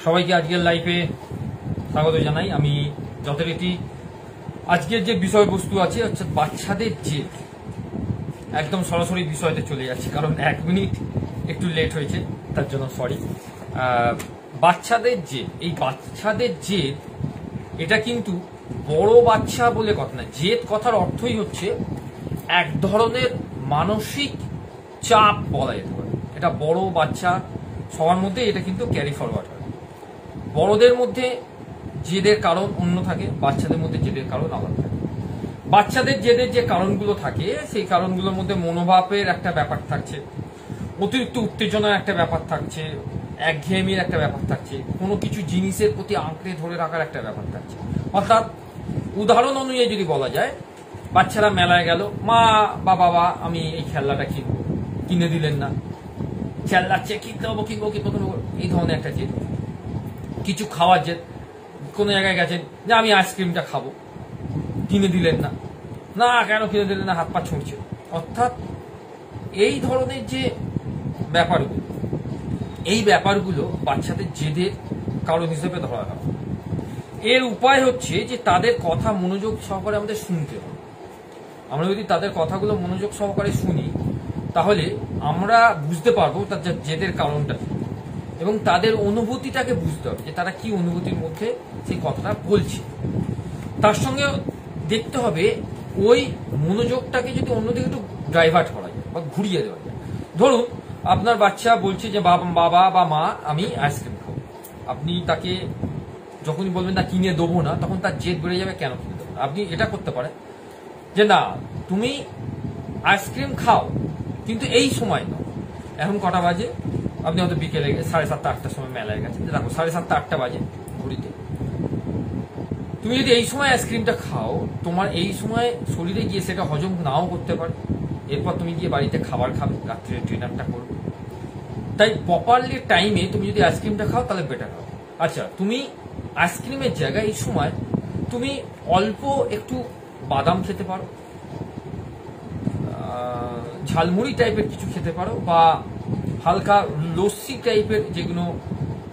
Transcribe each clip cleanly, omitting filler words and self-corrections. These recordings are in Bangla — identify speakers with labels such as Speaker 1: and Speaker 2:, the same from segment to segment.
Speaker 1: সবাইকে আজকের লাইফে স্বাগত জানাই। আমি যথারীতি আজকের যে বিষয়বস্তু আছে হচ্ছে বাচ্চাদের জেদ। একদম সরাসরি বিষয়তে চলে যাচ্ছি, কারণ 1 মিনিট একটু লেট হয়েছে, তার জন্য সরি। বাচ্চাদের জেদ, এই বাচ্চাদের জেদ এটা কিন্তু বড় বাচ্চা বলে কথা না। জেদ কথার অর্থই হচ্ছে এক ধরনের মানসিক চাপ বলা যেতে পারে। এটা বড় বাচ্চা সবার মধ্যে এটা কিন্তু ক্যারি ফরওয়ার্ড হয়। বড়দের মধ্যে জেদের কারণ অন্য থাকে, বাচ্চাদের মধ্যে জেদের কারণ আলাদা থাকে। বাচ্চাদের জেদের যে কারণগুলো থাকে সেই কারণগুলোর মধ্যে মনোভাবের একটা ব্যাপার থাকছে, অতিরিক্ত উত্তেজনার একটা ব্যাপার থাকছে, একঘেয়েমির একটা ব্যাপার থাকছে, কোনো কিছু জিনিসের প্রতি আঁকড়ে ধরে রাখার একটা ব্যাপার থাকছে। অর্থাৎ উদাহরণ অনুযায়ী যদি বলা যায়, বাচ্চারা মেলায় গেল, মা বা বাবা আমি এই খেলনাটা কিনবো, কিনে দিলেন না, চেল্লাচ্ছে কিনতে হবো কিনবো কিনবো কিনবো, এই ধরনের একটা জেদ। কিছু খাওয়ার জেদ, কোনো জায়গায় গেছেন যে আমি আইসক্রিমটা খাবো, কিনে দিলেন না, না কেন কিনে দিলেন না, হাত পা ছুঁড়ছে। অর্থাৎ এই ধরনের যে ব্যাপারগুলো, এই ব্যাপারগুলো বাচ্চাদের জেদের কারণ হিসেবে ধরা হয়। এর উপায় হচ্ছে যে তাদের কথা মনোযোগ সহকারে আমাদের শুনতে হবে। আমরা যদি তাদের কথাগুলো মনোযোগ সহকারে শুনি, তাহলে আমরা বুঝতে পারবো তাদের জেদের কারণটা এবং তাদের অনুভূতিটাকে বুঝতে হবে যে তারা কি অনুভূতির মধ্যে সেই কথাটা বলছে। তার সঙ্গে দেখতে হবে ওই মনোযোগটাকে যদি অন্যদিকে একটু ডাইভার্ট করা যায় বা ঘুরিয়ে দেওয়া যায়। ধরুন আপনার বাচ্চা বলছে যে বাবা বা মা আমি আইসক্রিম খাবো, আপনি তাকে যখনই বলবেন না কিনে দেবো না, তখন তার জেদ বেড়ে যাবে কেন কিনে দেবো। আপনি এটা করতে পারেন যে না তুমি আইসক্রিম খাও কিন্তু এই সময় না। এখন কটা বাজে, আপনি হয়তো বিকেলে 7:30 8টার সময় মেলায় গেছেন, দেখো 7:30 8টা বাজে ঘড়িতে। তুমি যদি এই সময় আইসক্রিমটা খাও, তোমার এই সময় শরীরে গিয়ে সেটা হজম নাও করতে পারে, এরপর তুমি গিয়ে বাড়িতে খাবার খাবে, রাত্রে ডিনারটা করবে। তাই প্রপারলি টাইমে তুমি যদি আইসক্রিমটা খাও তাহলে বেটার হবে। আচ্ছা, তুমি আইসক্রিমের জায়গায় এই সময় তুমি অল্প একটু বাদাম খেতে পারো, ঝালমুড়ি টাইপের কিছু খেতে পারো, বা হালকা লস্যি টাইপের, যেগুলো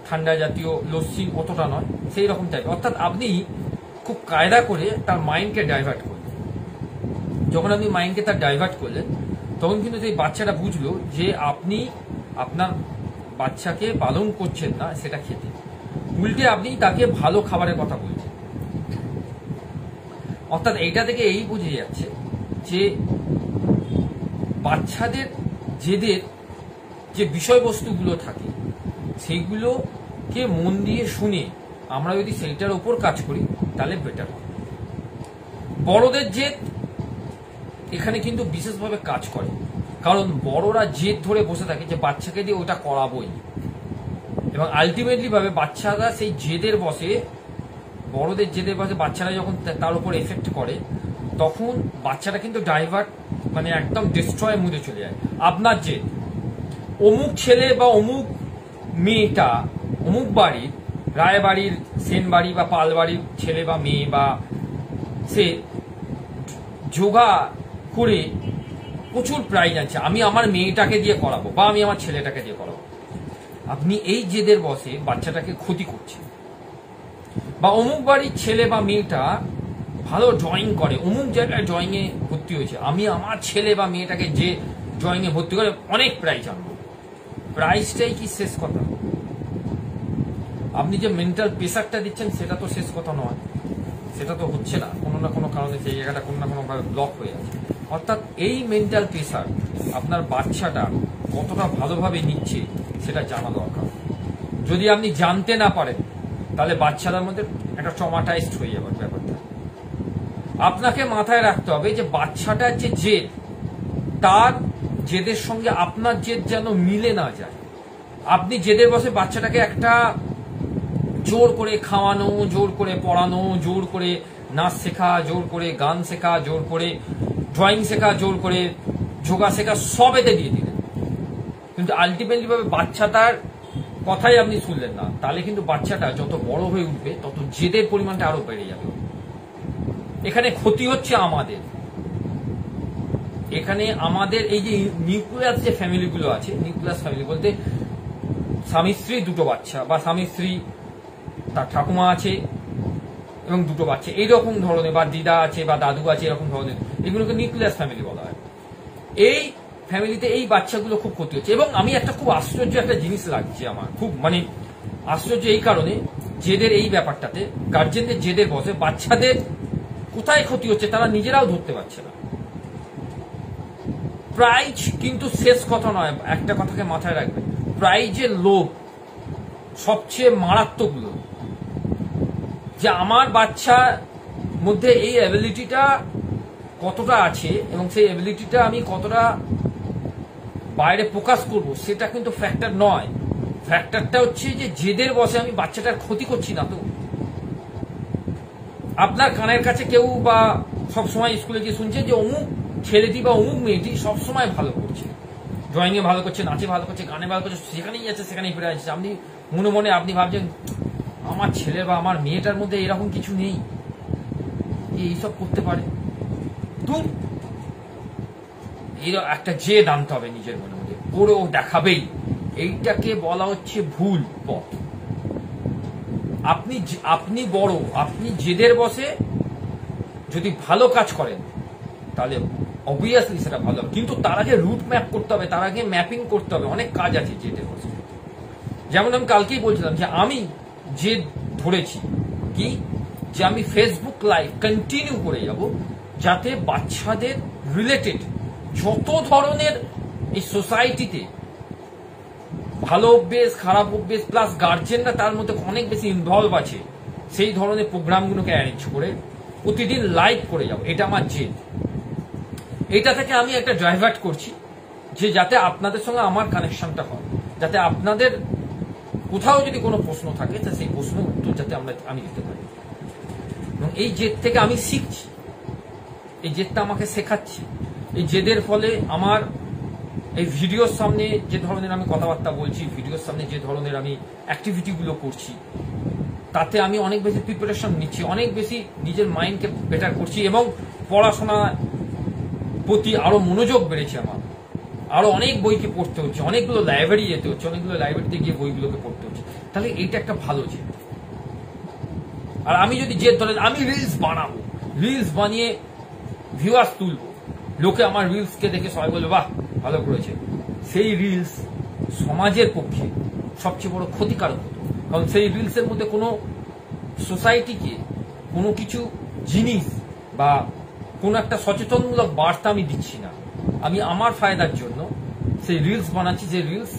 Speaker 1: ঠান্ডা জাতীয় লস্যি, অতটা নয় সেই রকম টাইপ। অর্থাৎ আপনি খুব কায়দা করে তার মাইন্ডকে ডাইভার্ট করলেন। যখন আপনি মাইন্ডকে তার ডাইভার্ট করলেন, তখন কিন্তু সেই বাচ্চাটা বুঝলো যে আপনি আপনার বাচ্চাকে বারণ করছেন না সেটা খেতে, উল্টে আপনি তাকে ভালো খাবারের কথা বলছেন। অর্থাৎ এইটা থেকে এই বুঝে যাচ্ছে যে বাচ্চাদের জেদের যে বিষয়বস্তুগুলো থাকে সেইগুলোকে মন দিয়ে শুনে আমরা যদি সেইটার উপর কাজ করি তাহলে বেটার হবে। বড়দের জেদ এখানে কিন্তু বিশেষভাবে কাজ করে, কারণ বড়রা জেদ ধরে বসে থাকে যে বাচ্চাকে দিয়ে ওটা করাবোই, এবং আলটিমেটলি ভাবে বাচ্চারা সেই জেদের বসে, বড়দের জেদের বসে বাচ্চারা যখন তার উপর এফেক্ট করে, তখন বাচ্চাটা কিন্তু ডাইভার্ট মানে একদম ডিস্ট্রয় মুডে চলে যায়। আপনার জেদ, অমুক ছেলে বা অমুক মেয়েটা অমুক বাড়ির, রায়বাড়ির, সেন বাড়ি বা পাল বাড়ির ছেলে বা মেয়ে, বা সে যোগা করে প্রচুর প্রাইজ আছে, আমি আমার মেয়েটাকে দিয়ে করাবো বা আমি আমার ছেলেটাকে দিয়ে করাবো। আপনি এই জেদের বসে বাচ্চাটাকে ক্ষতি করছেন। বা অমুক বাড়ির ছেলে বা মেয়েটা ভালো ড্রয়িং করে, অমুক জায়গায় ড্রয়িং এ ভর্তি হয়েছে, আমি আমার ছেলে বা মেয়েটাকে যে ড্রয়িং এ ভর্তি করে অনেক প্রাইজ আনবো। প্রাইজটাই কি শেষ কথা? আপনি যে মেন্টাল প্রেসারটা দিচ্ছেন সেটা তো শেষ কথা নয়, সেটা তো হচ্ছে না, কোনো না কোনো কারণে সেই জায়গাটা কোনো না কোনো ভাবে ব্লক হয়ে আছে। অর্থাৎ এই মেন্টাল প্রেসার আপনার বাচ্চাটা কতটা ভালোভাবে নিচ্ছে সেটা জানা দরকার। যদি আপনি জানতে না পারেন তাহলে বাচ্চাদের মধ্যে একটা ট্রমাটাইজড হয়ে যাবে ব্যাপারটা। আপনাকে মাথায় রাখতে হবে যে বাচ্চাটার যে জেদ, তার জেদের সঙ্গে আপনার জেদ যেন মিলে না যায়। আপনি জেদের বসে বাচ্চাটাকে একটা জোর করে খাওয়ানো, জোর করে পড়ানো, জোর করে নাচ শেখা, জোর করে গান শেখা, জোর করে ড্রয়িং শেখা, জোর করে যোগা শেখা, সব এতে দিয়ে দিলেন, কিন্তু আলটিমেটলি ভাবে বাচ্চাটার কথাই আপনি শুনলেন না। তাহলে কিন্তু বাচ্চাটা যত বড় হয়ে উঠবে তত জেদের পরিমাণটা আরো বেড়ে যাবে। এখানে ক্ষতি হচ্ছে আমাদের। এখানে আমাদের এই যে নিউক্লিয়াস যে ফ্যামিলিগুলো আছে, নিউক্লিয়াস ফ্যামিলি বলতে স্বামী স্ত্রী দুটো বাচ্চা, বা স্বামী স্ত্রী তার ঠাকুমা আছে এবং দুটো বাচ্চা, এইরকম ধরনের, বা দিদা আছে বা দাদু আছে, এরকম ধরনের, এগুলোকে নিউক্লিয়াস ফ্যামিলি বলা হয়। এই ফ্যামিলিতে এই বাচ্চাগুলো খুব ক্ষতি হচ্ছে। এবং আমি একটা খুব আশ্চর্য একটা জিনিস লাগছে আমার, খুব মানে আশ্চর্য এই কারণে, জেদের এই ব্যাপারটাতে, গার্জেনদের জেদের বসে বাচ্চাদের কোথায় ক্ষতি হচ্ছে তারা নিজেরাও ধরতে পারছে না। প্রাইজ কিন্তু শেষ কথা নয়, একটা কথাকে মাথায় রাখবে, প্রাইজের লোভ সবচেয়ে মারাত্মক লোভ। যে আমার বাচ্চার মধ্যে এই অ্যাবিলিটিটা কতটা আছে এবং সেই অ্যাবিলিটিটা আমি কতটা বাইরে প্রকাশ করব, সেটা কিন্তু ফ্যাক্টর নয়। ফ্যাক্টরটা হচ্ছে যে জেদের বসে আমি বাচ্চাটার ক্ষতি করছি না তো। আপনার কানের কাছে কেউ বা সবসময় স্কুলে গিয়ে শুনছে যে অমুক ছেলেটি বা অমুক মেয়েটি সবসময় ভালো করছে, ড্রয়িং এ ভালো করছে, নাচে ভালো করছে, গানে ভালো করছে, যেখানেই যাচ্ছে সেখানেই ফিরে আসছে। আপনি মনে মনে আপনি ভাবছেন আমার ছেলে বা আমার মেয়েটার মধ্যে এরকম কিছু নেই, এইসব করতে পারে। দূর, এর একটা জেদ আনতে হবে নিজের মনের মধ্যে, করেও দেখাবেই। এইটাকে বলা হচ্ছে ভুল পথ। আপনি বড়, আপনি জেদের বসে যদি ভালো কাজ করেন তাহলে অবভিয়াসলি সেটা ভালো হবে, কিন্তু তার আগে রুট ম্যাপ করতে হবে, তার আগে ম্যাপিং করতে হবে। অনেক কাজ আছে জেদের বসে। যেমন আমি কালকেই বলছিলাম যে আমি জেদ ধরেছি কি, যে আমি ফেসবুক লাইভ কন্টিনিউ করে যাব, যাতে বাচ্চাদের রিলেটেড যত ধরনের এই সোসাইটিতে ভালো অভ্যেস, খারাপ অভ্যেস, প্লাস গার্জেনরা তার মধ্যে অনেক বেশি ইনভলভ আছে, সেই ধরনের প্রোগ্রামগুলোকে অ্যারেঞ্জ করে প্রতিদিন লাইভ করে যাব। এটা আমার জেদ। এটা থেকে আমি একটা ডাইভার্ট করছি যে যাতে আপনাদের সঙ্গে আমার কানেকশনটা হয়, যাতে আপনাদের কোথাও যদি কোনো প্রশ্ন থাকে তা সেই প্রশ্ন উত্তর যাতে আমি দিতে পারি। এবং এই জেদ থেকে আমি শিখছি, এই জেদটা আমাকে শেখাচ্ছে। এই জেদের ফলে আমার এই ভিডিওর সামনে যে ধরনের আমি কথাবার্তা বলছি, ভিডিওর সামনে যে ধরনের আমি অ্যাক্টিভিটিগুলো করছি, তাতে আমি অনেক বেশি প্রিপারেশন নিচ্ছি, অনেক বেশি নিজের মাইন্ডকে বেটার করছি এবং পড়াশোনার প্রতি আরো মনোযোগ বেড়েছে আমার। আরো অনেক বইকে পড়তে হচ্ছে, অনেকগুলো লাইব্রেরি যেতে হচ্ছে, অনেকগুলো লাইব্রেরিতে গিয়ে বইগুলোকে পড়তে হচ্ছে। তাহলে এইটা একটা ভালো জেদ। আর আমি যদি জেদ ধরে আমি রিলস বানাবো, রিলস বানিয়ে ভিউয়ার্স তুলবো, লোকে আমার রিলসকে দেখে সবাই বলবে বাহ ভালো করেছে, সেই রিলস সমাজের পক্ষে সবচেয়ে বড় ক্ষতিকারক হতো। কারণ সেই রিলসের মধ্যে কোনো সোসাইটিকে কোনো কিছু জিনিস বা কোনো একটা সচেতনমূলক বার্তা আমি দিচ্ছি না। আমি আমার ফায়দার জন্য সেই রিলস বানাচ্ছি, যে রিলস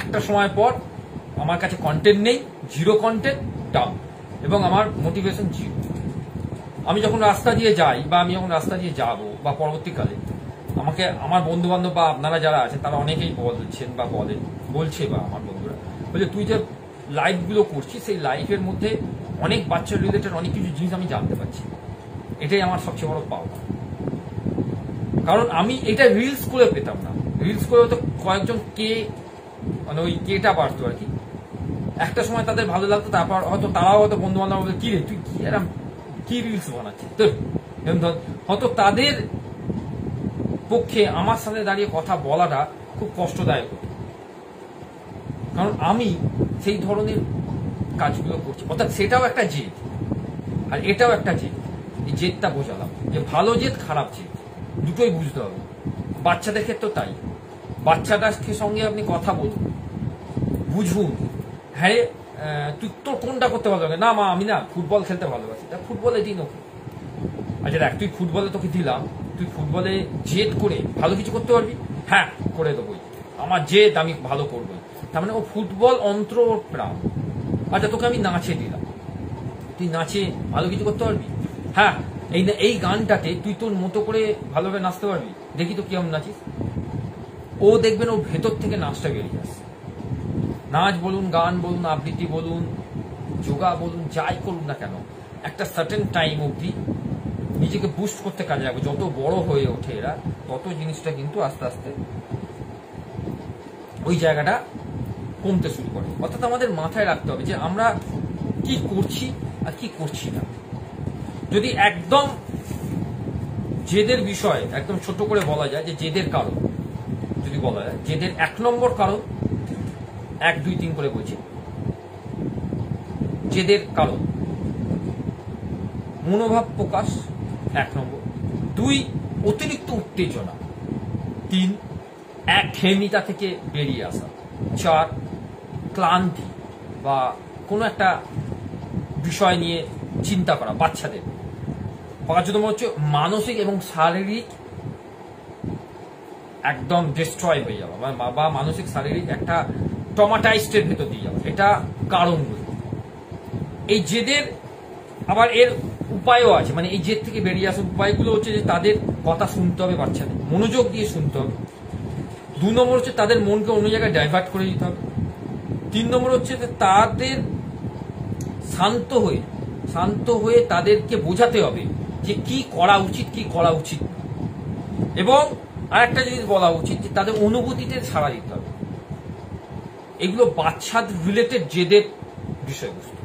Speaker 1: একটা সময় পর আমার কাছে কন্টেন্ট নেই, জিরো কন্টেন্ট, ডাউন, এবং আমার মোটিভেশন জিরো। আমি যখন রাস্তা দিয়ে যাই বা আমি যখন রাস্তা দিয়ে যাবো বা পরবর্তীকালে আমাকে আমার বন্ধু বান্ধব বা আপনারা যারা আছেন তারা অনেকেই বলছেন বা বলছে বা আমার বন্ধুরা বলছে তুই যে লাইভগুলো করছিস সেই লাইভের মধ্যে অনেক বাচ্চা রিলেটেড অনেক কিছু জিনিস আমি জানতে পারছি। এটাই আমার সবচেয়ে বড় পাওয়া। কারণ আমি এটা রিলস করে পেতাম না। রিলস করে তো কয়েকজন কে মানে ওই কেটা বাড়তো আর কি, একটা সময় তাদের ভালো লাগতো, তারপর হয়তো তারাও হয়তো বন্ধু বান্ধব বলতো কি রে তুই কি এরকম কি রিলস বানাচ্ছিস, তো হয়তো তাদের পক্ষে আমার সাথে দাঁড়িয়ে কথা বলাটা খুব কষ্টদায়ক হতো। কারণ আমি সেই ধরনের কাজগুলো করছি, অর্থাৎ সেটাও একটা জেদ আর এটাও একটা জেদ। এই জেদটা বোঝালাম যে ভালো জেদ খারাপ জেদ দুটোই বুঝতে হবে। বাচ্চাদের ক্ষেত্রেও তাই। বাচ্চাটার সঙ্গে আপনি কথা বলুন, বুঝুন, হ্যাঁ তুই তোর কোনটা করতে ভালো লাগে, না মা আমি না ফুটবল খেলতে ভালোবাসি, ফুটবল এটি নোকে। আচ্ছা দেখ তুই ফুটবলে তোকে দিলাম, তুই ফুটবলে জেদ করে ভালো কিছু করতে পারবি, হ্যাঁ করে দেবোই, আমার জেদ আমি ভালো করবোই। তার মানে ও ফুটবল অন্তর ওর প্রাণ। আচ্ছা তোকে আমি নাচে দিলাম, তুই নাচে ভালো কিছু করতে পারবি, হ্যাঁ এই গানটাতে তুই তোর মতো করে ভালোভাবে নাচতে পারবি, দেখি তো কিরম নাচিস। ও দেখবেন ওর ভেতর থেকে নাচটা বেরিয়ে আসছে। নাচ বলুন, গান বলুন, আবৃত্তি বলুন, যোগা বলুন, যাই করুন না কেন একটা সার্টেন টাইম অবধি নিজেকে বুস্ট করতে কাজে লাগবে। যত বড় হয়ে ওঠে এরা তত জিনিসটা কিন্তু আস্তে আস্তে ওই জায়গাটা কমতে শুরু করে। অর্থাৎ আমাদের মাথায় রাখতে হবে যে আমরা কি করছি আর কি করছি না। যদি একদম জেদের বিষয় একদম ছোট করে বলা যায় যে জেদের কারণ যদি বলা যায়, জেদের 1 নম্বর কারণ 1, 2, 3 করে বলছি, জেদের কারণ। মনোভাব প্রকাশ 1 নম্বর, 2 অতিরিক্ত উত্তেজনা, 3 একঘেয়েমিতা থেকে বেরিয়ে আসা, 4 ক্লান্তি বা কোনো একটা বিষয় নিয়ে চিন্তা করা বাচ্চাদের, 5 নম্বর হচ্ছে মানসিক এবং শারীরিক একদম ডিস্ট্রয় হয়ে যাওয়া বা মানসিক শারীরিক একটা ট্রমাটাইজডের ভেতর দিয়ে যাওয়া। এটা কারণগুলো। এই জেদের আবার এর উপায়ও আছে, মানে এই জেদ থেকে বেরিয়ে আসার উপায়গুলো হচ্ছে যে তাদের কথা শুনতে হবে, বাচ্চাদের মনোযোগ দিয়ে শুনতে হবে। 2 নম্বর হচ্ছে তাদের মনকে অন্য জায়গায় ডাইভার্ট করে দিতে হবে। 3 নম্বর হচ্ছে যে তাদের শান্ত হয়ে তাদেরকে বোঝাতে হবে যে কি করা উচিত কি করা উচিত না। এবং আরেকটা জিনিস বলা উচিত যে তাদের অনুভূতিতে সাড়া দিতে হবে। এগুলো বাচ্চাদের রিলেটেড জেদের বিষয়বস্তু।